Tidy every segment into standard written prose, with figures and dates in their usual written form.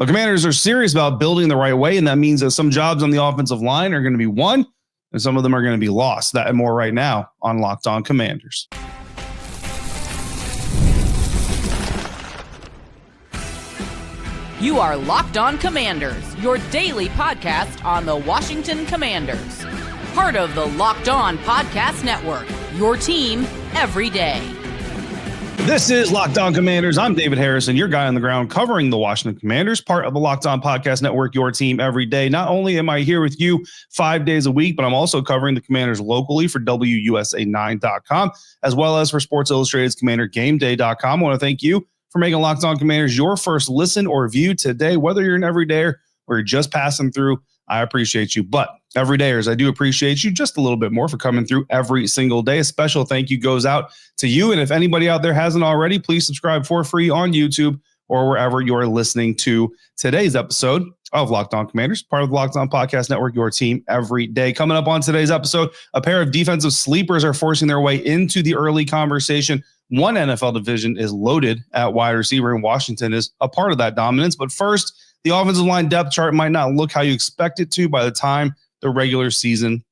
The Commanders are serious about building the right way, and that means that some jobs on the offensive line are going to be won, and some of them are going to be lost. That and more right now on Locked On Commanders. You are Locked On Commanders, your daily podcast on the Washington Commanders. Part of the Locked On Podcast Network, your team every day. This is Locked On Commanders. I'm David Harrison, your guy on the ground covering the Washington Commanders, part of the Locked On Podcast Network, your team every day. Not only am I here with you 5 days a week, but I'm also covering the Commanders locally for WUSA9.com, as well as for Sports Illustrated's CommanderGameDay.com. I want to thank you for making Locked On Commanders your first listen or view today, whether you're an everydayer or you're just passing through. I appreciate you. But everydayers, I do appreciate you just a little bit more for coming through every single day. A special thank you goes out to you. And if anybody out there hasn't already, please subscribe for free on YouTube or wherever you're listening to today's episode of Locked On Commanders, part of the Locked On Podcast Network, your team every day. Coming up on today's episode, a pair of defensive sleepers are forcing their way into the early conversation. One NFL division is loaded at wide receiver, and Washington is a part of that dominance. But first, the offensive line depth chart might not look how you expect it to by the time the regular season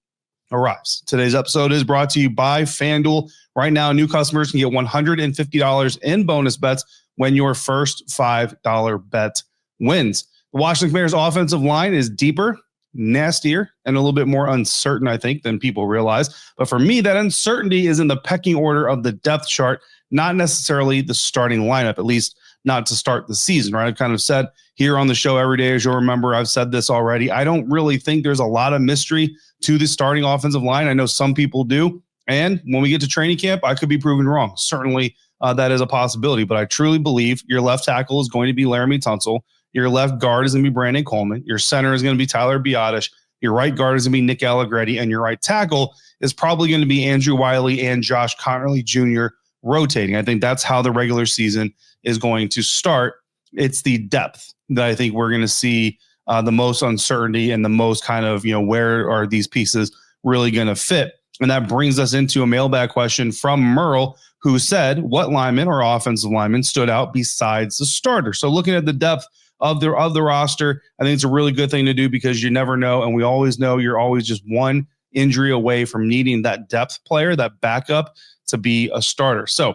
arrives. Today's episode is brought to you by FanDuel. Right now, new customers can get $150 in bonus bets when your first $5 bet wins. The Washington Commanders offensive line is deeper, nastier, and a little bit more uncertain, I think, than people realize. But for me, that uncertainty is in the pecking order of the depth chart, not necessarily the starting lineup, at least not to start the season, right? I've kind of said here on the show every day, as you'll remember, I've said this already. I don't really think there's a lot of mystery to the starting offensive line. I know some people do. And when we get to training camp, I could be proven wrong. Certainly that is a possibility, but I truly believe your left tackle is going to be Laramie Tunsil. Your left guard is going to be Brandon Coleman. Your center is going to be Tyler Biadasz. Your right guard is going to be Nick Allegretti. And your right tackle is probably going to be Andrew Wylie and Josh Conerly Jr. rotating. I think that's how the regular season is going to start. It's the depth that I think we're going to see the most uncertainty and the most kind of, where are these pieces really going to fit? And that brings us into a mailbag question from Merle, who said, what lineman or offensive lineman stood out besides the starter? So looking at the depth of the roster, I think it's a really good thing to do because you never know. And we always know you're always just one injury away from needing that depth player, that backup to be a starter. So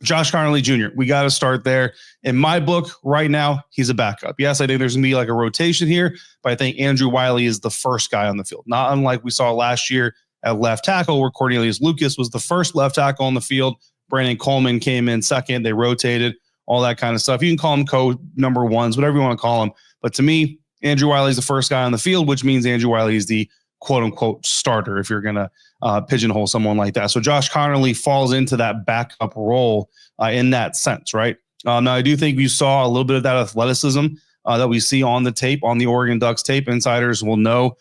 Josh Conerly Jr., we got to start there. In my book right now, he's a backup. Yes, I think there's going to be like a rotation here, but I think Andrew Wylie is the first guy on the field. Not unlike we saw last year at left tackle where Cornelius Lucas was the first left tackle on the field. Brandon Coleman came in second. They rotated, all that kind of stuff. You can call them co-number ones, whatever you want to call them. But to me, Andrew Wylie is the first guy on the field, which means Andrew Wylie is the quote-unquote starter if you're going to pigeonhole someone like that. So Josh Conerly falls into that backup role in that sense, right? Now, I do think you saw a little bit of that athleticism that we see on the tape, on the Oregon Ducks tape. Insiders will know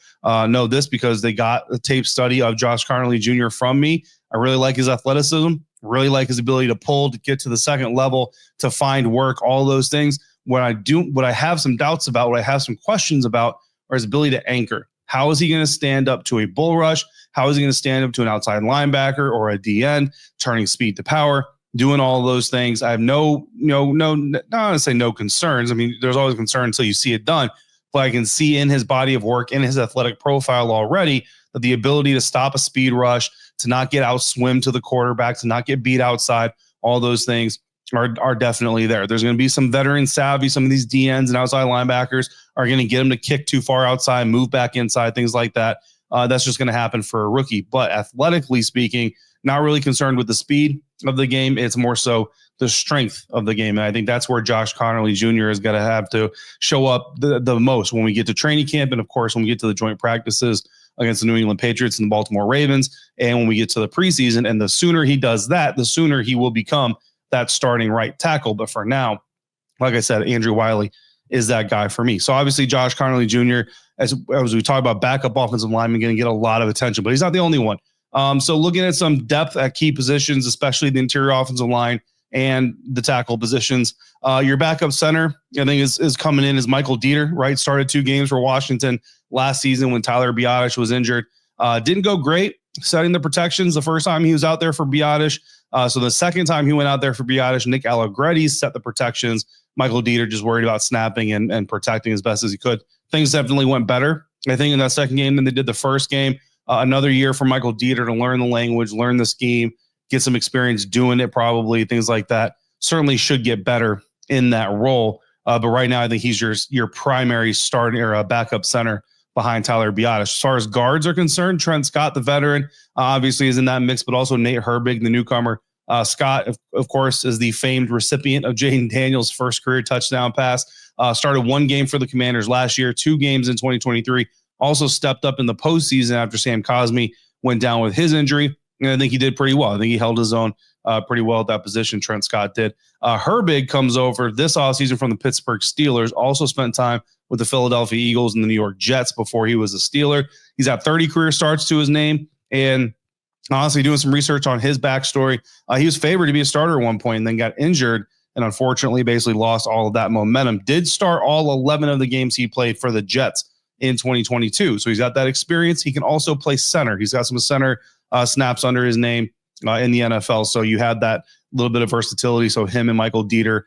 this because they got a tape study of Josh Conerly Jr. from me. I really like his athleticism, really like his ability to pull, to get to the second level, to find work, all those things. What I have some doubts about, what I have some questions about, are his ability to anchor. How is he going to stand up to a bull rush? How is he going to stand up to an outside linebacker or a DN, turning speed to power, doing all of those things? I have not want to say no concerns. I mean, there's always concern until you see it done, but I can see in his body of work, in his athletic profile already, that the ability to stop a speed rush, to not get out swim to the quarterback, to not get beat outside, all those things are definitely there. There's going to be some veteran savvy. Some of these DNs and outside linebackers are going to get him to kick too far outside, move back inside, things like that. That's just going to happen for a rookie. But athletically speaking, not really concerned with the speed of the game. It's more so the strength of the game. And I think that's where Josh Conerly Jr. is going to have to show up the most when we get to training camp. And of course, when we get to the joint practices against the New England Patriots and the Baltimore Ravens. And when we get to the preseason, and the sooner he does that, the sooner he will become that starting right tackle. But for now, like I said, Andrew Wylie is that guy for me. So obviously Josh Conerly Jr., as we talk about backup offensive lineman, going to get a lot of attention, but he's not the only one. So looking at some depth at key positions, especially the interior offensive line and the tackle positions, your backup center, I think is coming in as Michael Dieter, right? Started 2 games for Washington last season when Tyler Biadasz was injured. Didn't go great setting the protections the first time he was out there for Biadasz. So the second time he went out there for Biadasz, Nick Allegretti set the protections. Michael Dieter just worried about snapping and protecting as best as he could. Things definitely went better, I think, in that second game than they did the first game. Another year for Michael Dieter to learn the language, learn the scheme, get some experience doing it probably, things like that. Certainly should get better in that role. But right now, I think he's your primary starting or backup center behind Tyler Biadasz. As far as guards are concerned, Trent Scott, the veteran, obviously is in that mix, but also Nate Herbig, the newcomer. Scott, of course, is the famed recipient of Jaden Daniels' first career touchdown pass. Started one game for the Commanders last year, 2 games in 2023. Also stepped up in the postseason after Sam Cosmi went down with his injury. And I think he did pretty well. I think he held his own pretty well at that position. Trent Scott did. Herbig comes over this offseason from the Pittsburgh Steelers. Also spent time with the Philadelphia Eagles and the New York Jets before he was a Steeler. He's got 30 career starts to his name. And honestly, doing some research on his backstory, he was favored to be a starter at one point and then got injured and unfortunately basically lost all of that momentum. Did start all 11 of the games he played for the Jets in 2022. So he's got that experience. He can also play center. He's got some center snaps under his name in the NFL. So you had that little bit of versatility. So him and Michael Dieter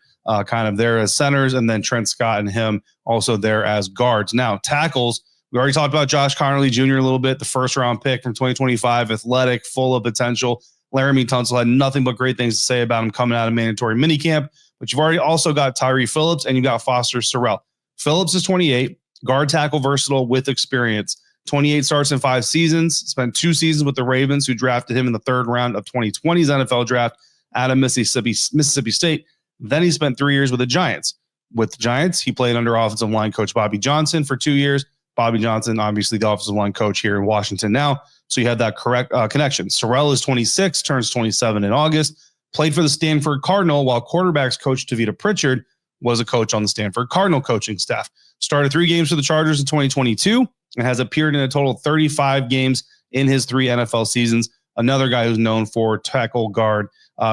kind of there as centers, and then Trent Scott and him also there as guards. Now, tackles, we already talked about Josh Conerly Jr. a little bit, the first-round pick from 2025, athletic, full of potential. Laramie Tunsil had nothing but great things to say about him coming out of mandatory minicamp. But you've already also got Tyree Phillips and you've got Foster Sorrell. Phillips is 28, guard tackle versatile with experience. 28 starts in 5 seasons, spent 2 seasons with the Ravens, who drafted him in the 3rd round of 2020's NFL draft out of Mississippi State. Then he spent 3 years with the Giants. With the Giants, he played under offensive line coach Bobby Johnson for 2 years. Bobby Johnson, obviously the offensive line coach here in Washington now. So you had that correct connection. Sorrell is 26, turns 27 in August, played for the Stanford Cardinal, while quarterbacks coach Tavita Pritchard was a coach on the Stanford Cardinal coaching staff. Started 3 games for the Chargers in 2022 and has appeared in a total of 35 games in his 3 NFL seasons. Another guy who's known for tackle guard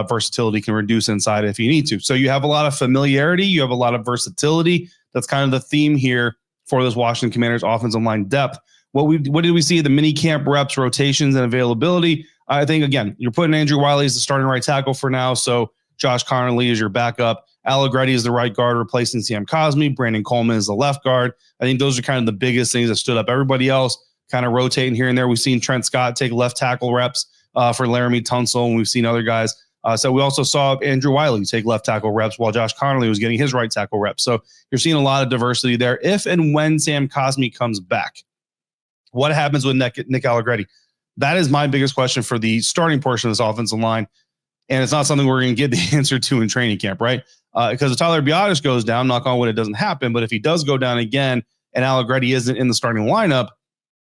versatility, can reduce inside if you need to. So you have a lot of familiarity. You have a lot of versatility. That's kind of the theme here for this Washington Commanders offensive line depth. What did we see? The mini camp reps, rotations, and availability. I think, again, you're putting Andrew Wylie as the starting right tackle for now. So Josh Conerly is your backup. Allegretti is the right guard, replacing Sam Cosmi. Brandon Coleman is the left guard. I think those are kind of the biggest things that stood up. Everybody else kind of rotating here and there. We've seen Trent Scott take left tackle reps for Laramie Tunsil, and we've seen other guys. So we also saw Andrew Wylie take left tackle reps while Josh Conerly was getting his right tackle reps. So you're seeing a lot of diversity there. If and when Sam Cosmi comes back, what happens with Nick Allegretti? That is my biggest question for the starting portion of this offensive line. And it's not something we're going to get the answer to in training camp, right? Because if Tyler Biadasz goes down, knock on wood, it doesn't happen. But if he does go down again and Allegretti isn't in the starting lineup,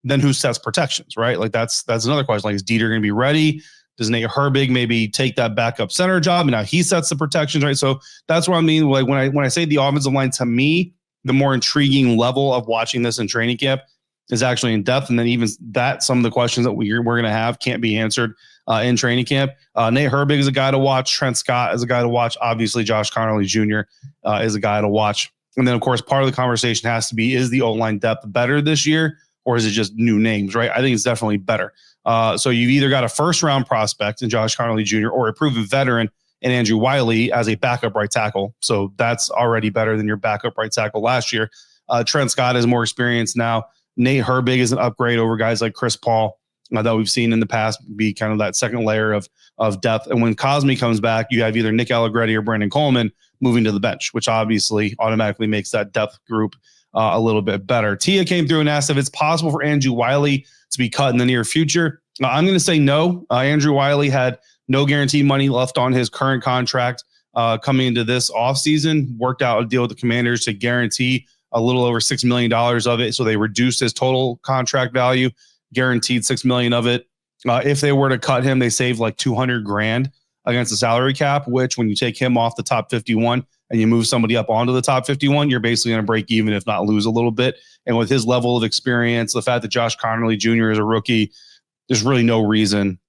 then who sets protections, right? Like that's another question. Like, is Dieter going to be ready? Does Nate Herbig maybe take that backup center job? And now he sets the protections, right? So that's what I mean. Like when I say the offensive line, to me, the more intriguing level of watching this in training camp is actually in depth. And then even that, some of the questions that we're going to have can't be answered in training camp. Nate Herbig is a guy to watch. Trent Scott is a guy to watch. Obviously, Josh Conerly Jr. Is a guy to watch. And then, of course, part of the conversation has to be, is the O-line depth better this year, or is it just new names, right? I think it's definitely better. So you've either got a first-round prospect in Josh Conerly Jr. or a proven veteran in Andrew Wylie as a backup right tackle. So that's already better than your backup right tackle last year. Trent Scott has more experience now. Nate Herbig is an upgrade over guys like Chris Paul that we've seen in the past, be kind of that second layer of depth. And when Cosmi comes back, you have either Nick Allegretti or Brandon Coleman moving to the bench, which obviously automatically makes that depth group a little bit better. Tia came through and asked if it's possible for Andrew Wylie to be cut in the near future. I'm going to say no. Andrew Wylie had no guaranteed money left on his current contract coming into this offseason, worked out a deal with the Commanders to guarantee a little over $6 million of it. So they reduced his total contract value, guaranteed $6 million of it. If they were to cut him, they saved like $200,000 against the salary cap, which when you take him off the top 51 and you move somebody up onto the top 51, you're basically going to break even, if not lose a little bit. And with his level of experience, the fact that Josh Conerly Jr. is a rookie, there's really no reason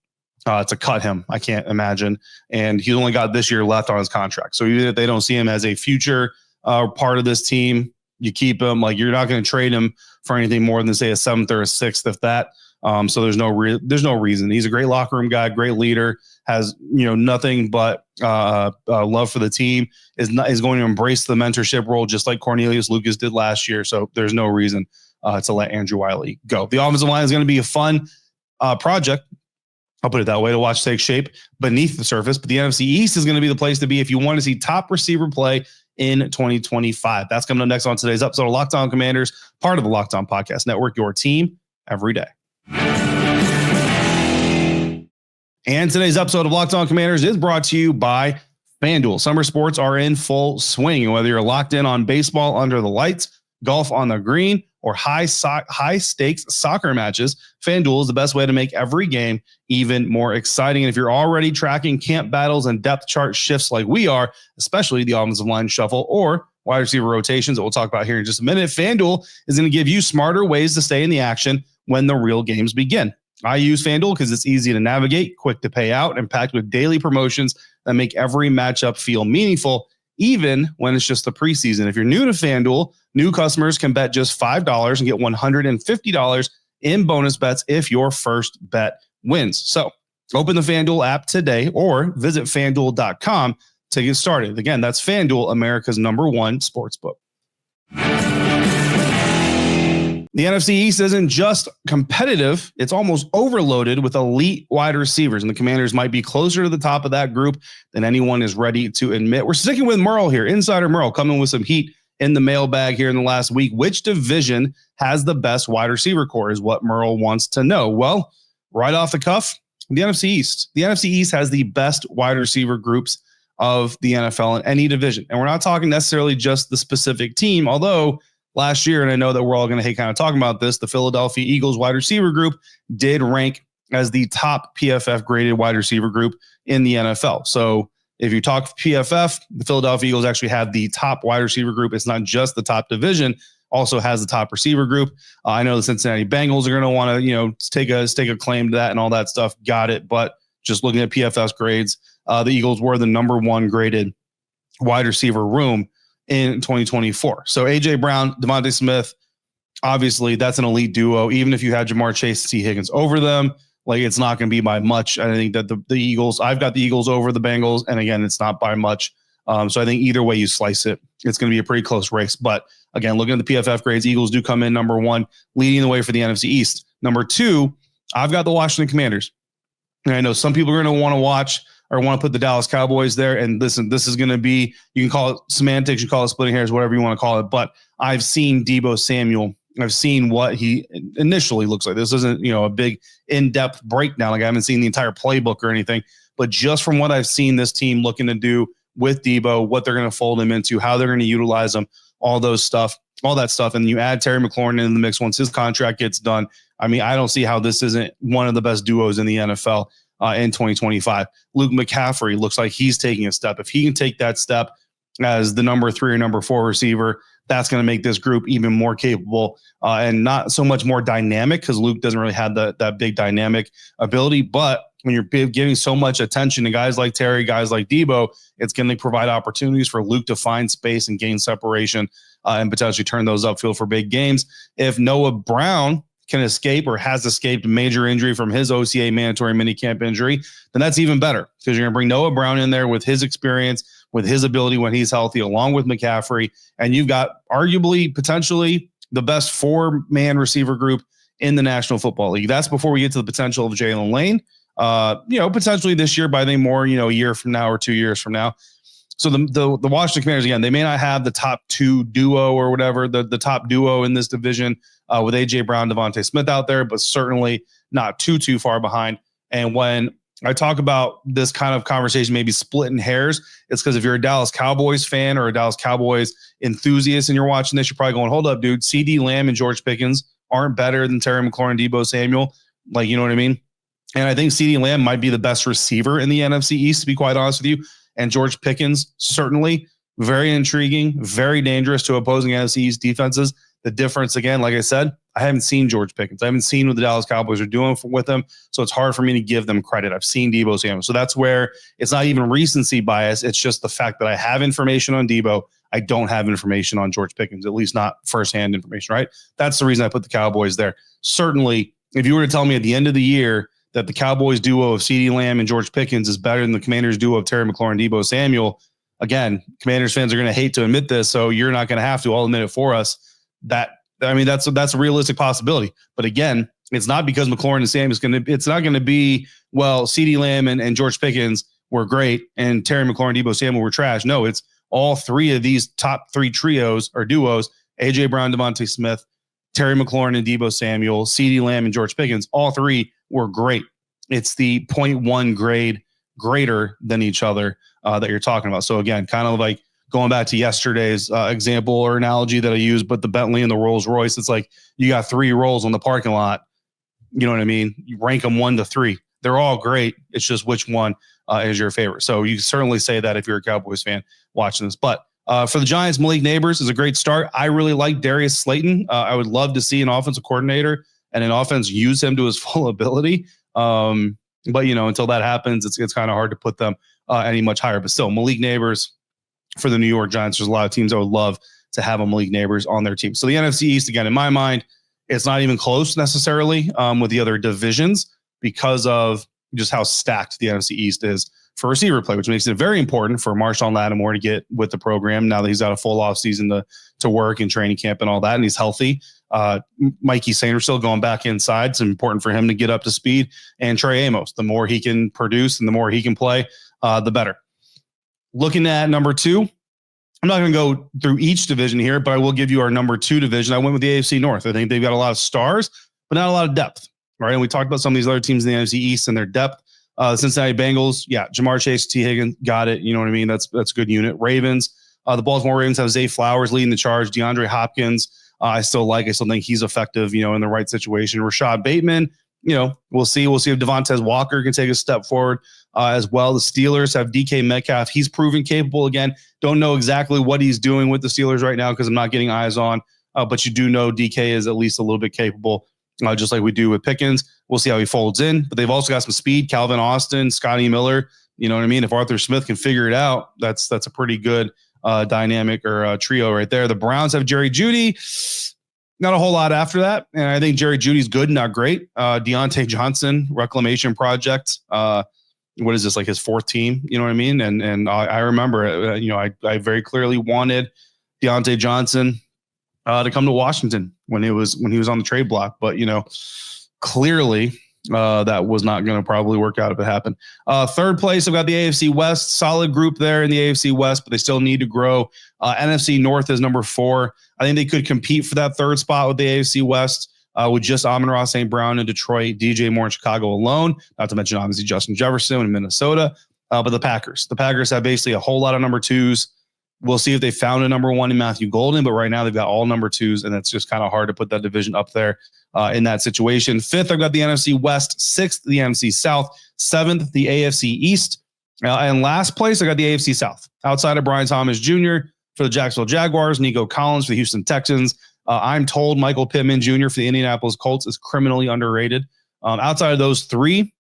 to cut him. I can't imagine. And he's only got this year left on his contract. So even if they don't see him as a future part of this team, you keep him. Like, you're not going to trade him for anything more than, say, a 7th or a 6th, if that. So there's no reason. He's a great locker room guy, great leader, has nothing but love for the team. Is going to embrace the mentorship role just like Cornelius Lucas did last year. So there's no reason to let Andrew Wylie go. The offensive line is going to be a fun project. I'll put it that way, to watch take shape beneath the surface. But the NFC East is going to be the place to be if you want to see top receiver play in 2025. That's coming up next on today's episode of Locked On Commanders, part of the Locked On Podcast Network, your team every day. And today's episode of Locked On Commanders is brought to you by FanDuel. Summer sports are in full swing, and whether you're locked in on baseball under the lights, golf on the green, or high-stakes soccer matches, FanDuel is the best way to make every game even more exciting. And if you're already tracking camp battles and depth chart shifts like we are, especially the offensive line shuffle or wide receiver rotations that we'll talk about here in just a minute, FanDuel is going to give you smarter ways to stay in the action when the real games begin. I use FanDuel because it's easy to navigate, quick to pay out, and packed with daily promotions that make every matchup feel meaningful, even when it's just the preseason. If you're new to FanDuel, new customers can bet just $5 and get $150 in bonus bets if your first bet wins. So open the FanDuel app today or visit FanDuel.com to get started. Again, that's FanDuel, America's #1 sportsbook. The NFC East isn't just competitive, it's almost overloaded with elite wide receivers, and the Commanders might be closer to the top of that group than anyone is ready to admit. We're sticking with Merle here, Insider Merle, coming with some heat in the mailbag here in the last week. Which division has the best wide receiver core is what Merle wants to know. Well, right off the cuff, the NFC East. The NFC East has the best wide receiver groups of the NFL in any division. And we're not talking necessarily just the specific team, although last year, and I know that we're all going to hate kind of talking about this, the Philadelphia Eagles wide receiver group did rank as the top PFF graded wide receiver group in the NFL. So if you talk PFF, the Philadelphia Eagles actually have the top wide receiver group. It's not just the top division, also has the top receiver group. I know the Cincinnati Bengals are going to want to, stake a claim to that and all that stuff. Got it. But just looking at PFF's grades, the Eagles were the #1 graded wide receiver room in 2024. So A.J. Brown, Devontae Smith, obviously that's an elite duo. Even if you had Jamar Chase and T. Higgins over them, like it's not going to be by much. I think that the Eagles, I've got the Eagles over the Bengals. And again, it's not by much. So I think either way you slice it, it's going to be a pretty close race. But again, looking at the PFF grades, Eagles do come in #1, leading the way for the NFC East. #2, I've got the Washington Commanders. And I know some people are going to want to watch or want to put the Dallas Cowboys there. And listen, this is going to be, you can call it semantics, you call it splitting hairs, whatever you want to call it. But I've seen Deebo Samuel. I've seen what he initially looks like. This isn't, a big in-depth breakdown. Like I haven't seen the entire playbook or anything, but just from what I've seen this team looking to do with Deebo, what they're going to fold him into, how they're going to utilize him, all that stuff. And you add Terry McLaurin in the mix once his contract gets done. I mean, I don't see how this isn't one of the best duos in the NFL. In 2025. Luke McCaffrey looks like he's taking a step. If he can take that step as the #3 or #4 receiver, that's going to make this group even more capable and not so much more dynamic because Luke doesn't really have that big dynamic ability. But when you're giving so much attention to guys like Terry, guys like Deebo, it's going to provide opportunities for Luke to find space and gain separation and potentially turn those upfield for big games. If Noah Brown can escape or has escaped major injury from his OCA mandatory minicamp injury, then that's even better because you're going to bring Noah Brown in there with his experience, with his ability when he's healthy, along with McCaffrey. And you've got arguably, potentially the best 4-man receiver group in the National Football League. That's before we get to the potential of Jalen Lane, potentially this year, but I think more, a year from now or 2 years from now. So the Washington Commanders, again, they may not have the top 2 duo or whatever, the top duo in this division with A.J. Brown, Devontae Smith out there, but certainly not too far behind. And when I talk about this kind of conversation, maybe splitting hairs, it's because if you're a Dallas Cowboys fan or a Dallas Cowboys enthusiast and you're watching this, you're probably going, hold up, dude, CeeDee Lamb and George Pickens aren't better than Terry McLaurin and Deebo Samuel. Like, you know what I mean? And I think CeeDee Lamb might be the best receiver in the NFC East, to be quite honest with you. And George Pickens, certainly very intriguing, very dangerous to opposing NFC East defenses. The difference, again, like I said, I haven't seen George Pickens. I haven't seen what the Dallas Cowboys are doing with him, so it's hard for me to give them credit. I've seen Deebo Samuel. So that's where it's not even recency bias. It's just the fact that I have information on Deebo. I don't have information on George Pickens, at least not firsthand information, right? That's the reason I put the Cowboys there. Certainly if you were to tell me at the end of the year that the Cowboys duo of CeeDee Lamb and George Pickens is better than the Commanders duo of Terry McLaurin and Deebo Samuel, again, Commanders fans are going to hate to admit this, so you're not going to have to. I'll admit it for us. That's a realistic possibility. But again, it's not because McLaurin and Sam it's not going to be, well, CeeDee Lamb and George Pickens were great and Terry McLaurin and Deebo Samuel were trash. No, it's all three of these top three trios or duos, A.J. Brown, Devontae Smith, Terry McLaurin and Deebo Samuel, CeeDee Lamb and George Pickens, all three were great. It's the 0.1 grade greater than each other that you're talking about. So again, kind of like going back to yesterday's example or analogy that I used, but the Bentley and the Rolls Royce, it's like you got three Rolls on the parking lot. You know what I mean? You rank them 1 to 3. They're all great. It's just which one is your favorite. So you certainly say that if you're a Cowboys fan watching this. But for the Giants, Malik Neighbors is a great start. I really like Darius Slayton. I would love to see an offensive coordinator and an offense use him to his full ability. But, until that happens, it's kind of hard to put them any much higher. But still, Malik Neighbors for the New York Giants, there's a lot of teams that would love to have a Malik Neighbors on their team. So the NFC East, again, in my mind, it's not even close necessarily with the other divisions because of just how stacked the NFC East is for receiver play, which makes it very important for Marshawn Lattimore to get with the program now that he's got a full off season to work and training camp and all that, and he's healthy. Mikey Sainristil going back inside. It's important for him to get up to speed. And Trey Amos, the more he can produce and the more he can play, the better. Looking at number 2, I'm not going to go through each division here, but I will give you our number 2 division. I went with the AFC North. I think they've got a lot of stars, but not a lot of depth. Right. And we talked about some of these other teams in the NFC East and their depth. The Cincinnati Bengals, yeah, Jamar Chase, T. Higgins, got it. You know what I mean? That's a good unit. Ravens, the Baltimore Ravens have Zay Flowers leading the charge. DeAndre Hopkins, I still think he's effective, in the right situation. Rashad Bateman, we'll see. We'll see if Devontae Walker can take a step forward as well. The Steelers have DK Metcalf. He's proven capable again. Don't know exactly what he's doing with the Steelers right now because I'm not getting eyes on, but you do know DK is at least a little bit capable. Just like we do with Pickens. We'll see how he folds in. But they've also got some speed. Calvin Austin, Scotty Miller. You know what I mean? If Arthur Smith can figure it out, that's a pretty good dynamic or trio right there. The Browns have Jerry Jeudy. Not a whole lot after that. And I think Jerry Judy's good, not great. Deontay Johnson, reclamation project. What is this, like his 4th team? You know what I mean? And I remember, I very clearly wanted Deontay Johnson to come to Washington when he was on the trade block. But, clearly that was not going to probably work out if it happened. 3rd place, I've got the AFC West. Solid group there in the AFC West, but they still need to grow. NFC North is number 4. I think they could compete for that 3rd spot with the AFC West with just Amon-Ra St. Brown in Detroit, DJ Moore in Chicago alone, not to mention obviously Justin Jefferson in Minnesota. But the Packers have basically a whole lot of number 2s. We'll see if they found a number 1 in Matthew Golden, but right now they've got all number 2s, and it's just kind of hard to put that division up there in that situation. 5th, I've got the NFC West. 6th, the NFC South. 7th, the AFC East. And last place, I got the AFC South. Outside of Brian Thomas Jr. for the Jacksonville Jaguars, Nico Collins for the Houston Texans. I'm told Michael Pittman Jr. for the Indianapolis Colts is criminally underrated. Outside of those 3,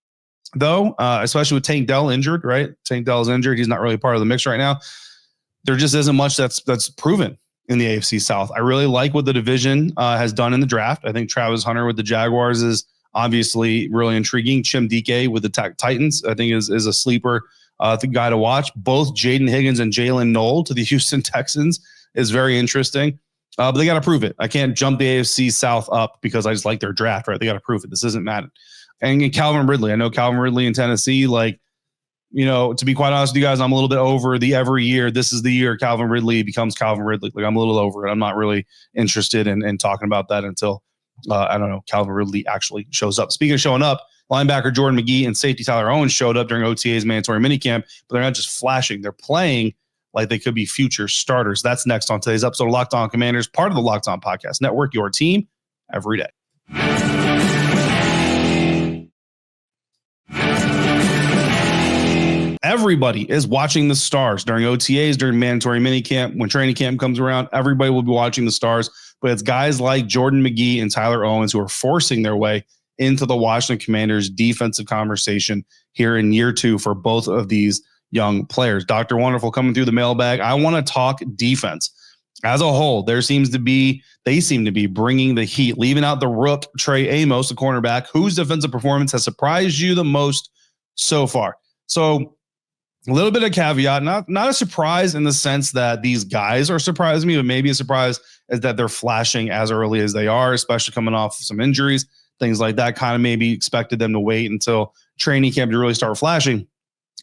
though, especially with Tank Dell injured, right? Tank Dell is injured. He's not really part of the mix right now. There just isn't much that's proven in the AFC South. I really like what the division has done in the draft. I think Travis Hunter with the Jaguars is obviously really intriguing. Chim Dike with the Titans, I think is a sleeper the guy to watch. Both Jaden Higgins and Jalen Knoll to the Houston Texans is very interesting. But they got to prove it. I can't jump the AFC South up because I just like their draft, right? They got to prove it. This isn't Madden. And Calvin Ridley. I know Calvin Ridley in Tennessee, to be quite honest with you guys, I'm a little bit over the every year. This is the year Calvin Ridley becomes Calvin Ridley. I'm a little over it. I'm not really interested in talking about that until, Calvin Ridley actually shows up. Speaking of showing up, linebacker Jordan McGee and safety Tyler Owens showed up during OTA's mandatory minicamp, but they're not just flashing. They're playing like they could be future starters. That's next on today's episode of Locked On Commanders, part of the Locked On Podcast Network, your team every day. Everybody is watching the stars during OTAs, during mandatory minicamp. When training camp comes around, everybody will be watching the stars. But it's guys like Jordan McGee and Tyler Owens who are forcing their way into the Washington Commanders defensive conversation here in year 2 for both of these young players. Dr. Wonderful coming through the mailbag. I want to talk defense. as a whole, they seem to be bringing the heat, leaving out the rook, Trey Amos, the cornerback, whose defensive performance has surprised you the most so far. So a little bit of caveat, not a surprise in the sense that these guys are surprising me, but maybe a surprise is that they're flashing as early as they are, especially coming off some injuries, things like that. Kind of maybe expected them to wait until training camp to really start flashing.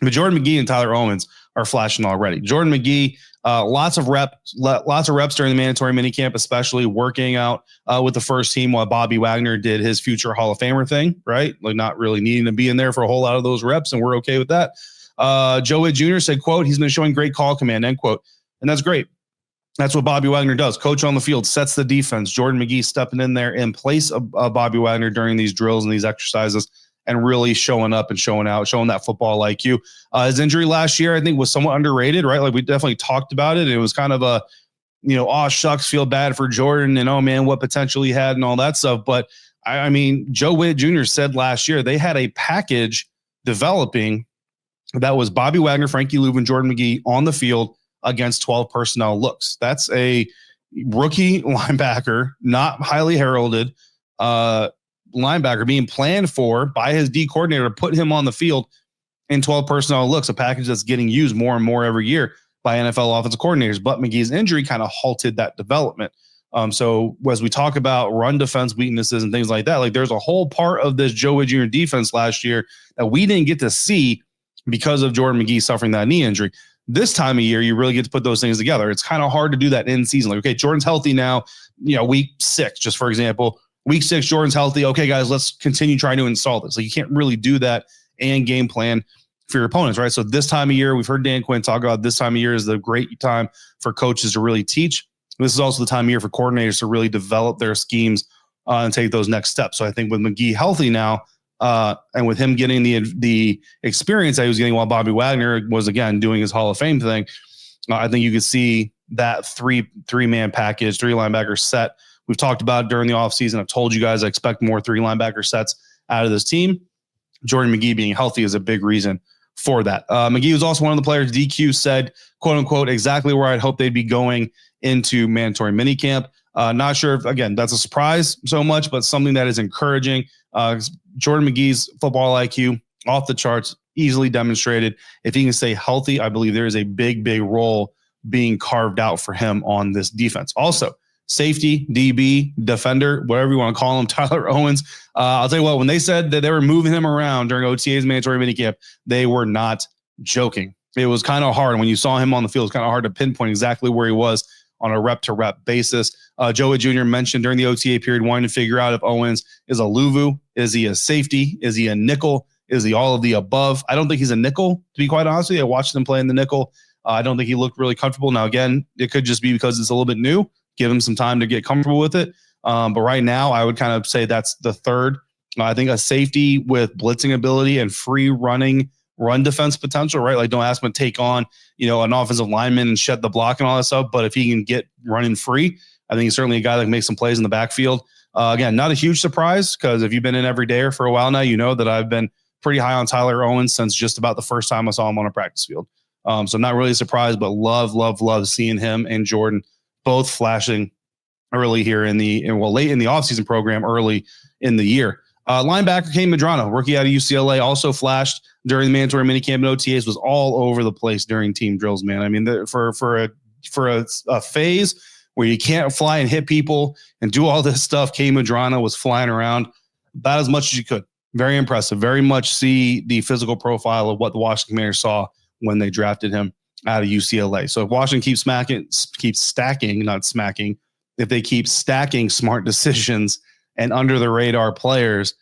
But Jordan McGee and Tyler Owens are flashing already. Jordan McGee, lots of reps during the mandatory minicamp, especially working out with the first team while Bobby Wagner did his future Hall of Famer thing, right? Like not really needing to be in there for a whole lot of those reps, and we're okay with that. Joe Witt Jr. said, quote, he's been showing great call command, end quote. And that's great. That's what Bobby Wagner does. Coach on the field, sets the defense. Jordan McGee stepping in there in place of Bobby Wagner during these drills and these exercises and really showing up and showing out, showing that football IQ. His injury last year, I think, was somewhat underrated, right? Like we definitely talked about it. It was kind of a, oh, shucks, feel bad for Jordan and, oh, man, what potential he had and all that stuff. But, I mean, Joe Witt Jr. said last year they had a package developing that was Bobby Wagner, Frankie Louv, Jordan McGee on the field against 12 personnel looks. That's a rookie linebacker, not highly heralded linebacker being planned for by his D coordinator to put him on the field in 12 personnel looks, a package that's getting used more and more every year by NFL offensive coordinators. But McGee's injury kind of halted that development. So as we talk about run defense weaknesses and things like that, like there's a whole part of this Joe Witt Jr. defense last year that we didn't get to see because of Jordan McGee suffering that knee injury. This time of year, you really get to put those things together. It's kind of hard to do that in season. Like, okay, Jordan's healthy now, week 6, just for example, week 6, Jordan's healthy. Okay, guys, let's continue trying to install this. Like you can't really do that and game plan for your opponents, right? So this time of year, we've heard Dan Quinn talk about this time of year is the great time for coaches to really teach. This is also the time of year for coordinators to really develop their schemes and take those next steps. So I think with McGee healthy now, and with him getting the experience that he was getting while Bobby Wagner was, again, doing his Hall of Fame thing, I think you could see that three-man package, 3 linebacker set. We've talked about it during the offseason. I've told you guys I expect more 3 linebacker sets out of this team. Jordan McGee being healthy is a big reason for that. McGee was also one of the players DQ said, quote unquote, exactly where I'd hope they'd be going into mandatory minicamp. Not sure if, again, that's a surprise so much, but something that is encouraging. Jordan McGee's football IQ off the charts, easily demonstrated. If he can stay healthy, I believe there is a big, big role being carved out for him on this defense. Also, safety, DB, defender, whatever you want to call him, Tyler Owens. I'll tell you what, when they said that they were moving him around during OTA's mandatory minicamp, they were not joking. It was kind of hard. When you saw him on the field, it's kind of hard to pinpoint exactly where he was on a rep-to-rep basis. Joe Witt Jr. mentioned during the OTA period wanting to figure out if Owens is a Luvu. Is he a safety? Is he a nickel? Is he all of the above? I don't think he's a nickel, to be quite honest with you. I watched him play in the nickel. I don't think he looked really comfortable. Now, again, it could just be because it's a little bit new. Give him some time to get comfortable with it. But right now, I would kind of say that's the third. I think a safety with blitzing ability and free run defense potential, right? Like don't ask him to take on, an offensive lineman and shed the block and all that stuff. But if he can get running free, I think he's certainly a guy that can make some plays in the backfield. Again, not a huge surprise because if you've been in every day for a while now, you know that I've been pretty high on Tyler Owens since just about the first time I saw him on a practice field. So not really surprised, but love seeing him and Jordan both flashing early here late in the offseason program, early in the year. Linebacker Kane Medrano, rookie out of UCLA, also flashed during the mandatory minicamp and OTAs, was all over the place during team drills, man. I mean, for a phase where you can't fly and hit people and do all this stuff, Kane Medrano was flying around about as much as you could. Very impressive. Very much see the physical profile of what the Washington Commanders saw when they drafted him out of UCLA. So if Washington keeps stacking, not smacking, if they keep stacking smart decisions and under the radar players,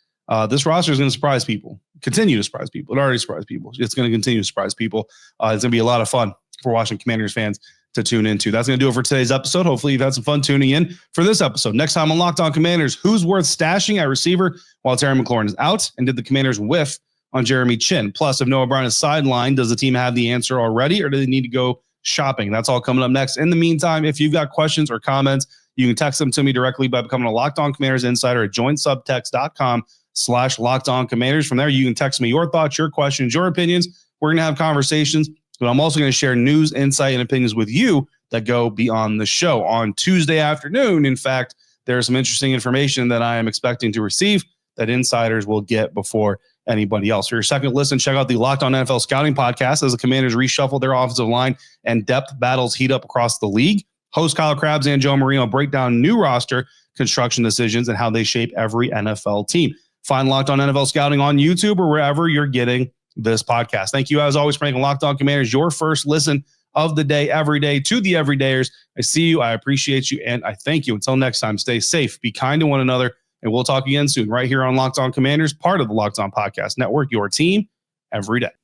this roster is going to surprise people, continue to surprise people. It already surprised people. It's going to continue to surprise people. It's going to be a lot of fun for Washington Commanders fans to tune into. That's going to do it for today's episode. Hopefully you've had some fun tuning in for this episode. Next time on Locked On Commanders, who's worth stashing at receiver while Terry McLaurin is out? And did the Commanders whiff on Jeremy Chin? Plus, if Noah Brown is sidelined, does the team have the answer already or do they need to go shopping? That's all coming up next. In the meantime, if you've got questions or comments, you can text them to me directly by becoming a Locked On Commanders insider at joinsubtext.com/LockedOnCommanders. From there, you can text me your thoughts, your questions, your opinions. We're going to have conversations, but I'm also going to share news, insight, and opinions with you that go beyond the show. On Tuesday afternoon, in fact, there's some interesting information that I am expecting to receive that insiders will get before anybody else. For your second listen, check out the Locked On NFL Scouting Podcast as the Commanders reshuffle their offensive line and depth battles heat up across the league. Host Kyle Krabs and Joe Marino break down new roster construction decisions and how they shape every NFL team. Find Locked On NFL Scouting on YouTube or wherever you're getting this podcast. Thank you, as always, for making Locked On Commanders your first listen of the day, every day. To the everydayers, I see you, I appreciate you, and I thank you. Until next time, stay safe, be kind to one another, and we'll talk again soon right here on Locked On Commanders, part of the Locked On Podcast Network, your team every day.